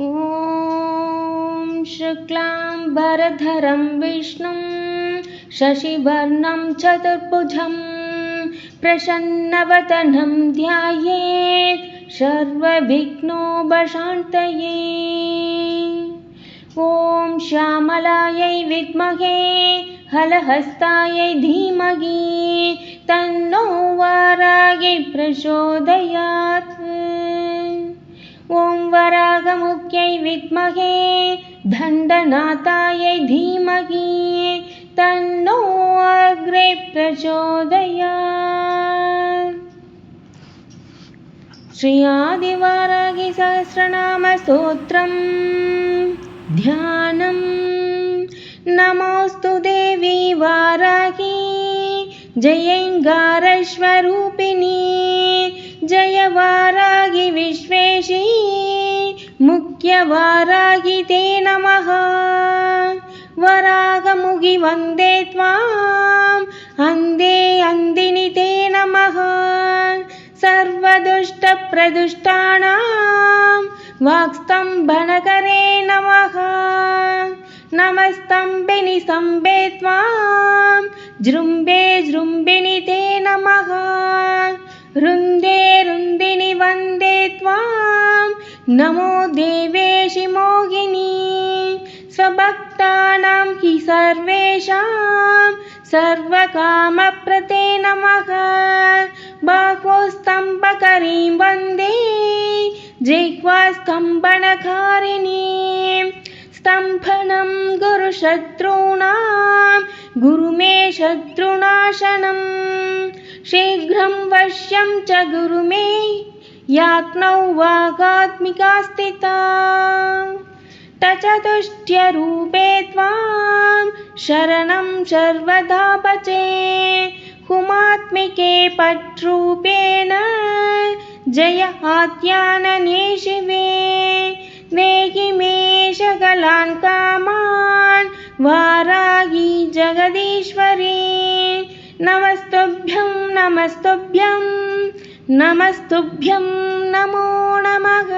ॐ शुक्लाम्बरधरं विष्णुं शशिवर्णं चतुर्भुजं प्रसन्नवदनं ध्यायेत् सर्वविघ्नोपशान्तये। ॐ श्यामलायै विद्महे हलहस्तायै धीमहि तन्नो वाराही प्रचोदयात्। ॐ वराहमुख्यै विद्महे दण्डनाथायै धीमहि तन्नो अग्रे प्रचोदयात्। श्री आदिवाराही सहस्रनाम स्तोत्रम् ध्यानम्। नमोऽस्तु देवी वाराही जयैङ्गारस्वरूपिणी जय वाराही विश्वेशी मुख्यवाराही ते नमः। वराहमुखि वन्दे त्वाम् अन्धे अन्दिनि ते नमः। सर्वदुष्टप्रदुष्टानां वाक्स्तम्भनकरे नमः। नमस्तम्भिनि स्तम्भे त्वां जृम्भे जृम्भिनि ते नमः। रुन्दे रुन्दिनि वन्दे त्वां नमो देवेशि मोहिनी। स्वभक्तानां हि सर्वेषां सर्वकामप्रते नमः। बाह्वस्तम्भकरीं वन्दे जिह्वास्तम्भनकारिणीं। स्तम्भनं गुरुशत्रूणां गुरु मे शत्रुनाशनं। शीघ्रं वश्यं च गुरु मे याज्ञौ वागात्मिका स्थिता। तचतुष्ट्यरूपे त्वां शरणं सर्वदा भजे। हुमात्मिके पट्रूपेण जय आद्यानने शिवे। देहि मे सकलान् कामान् वाराही जगदीश्वरी। नमस्तुभ्यं नमस्तुभ्यं नमस्तुभ्यं नमो नमः।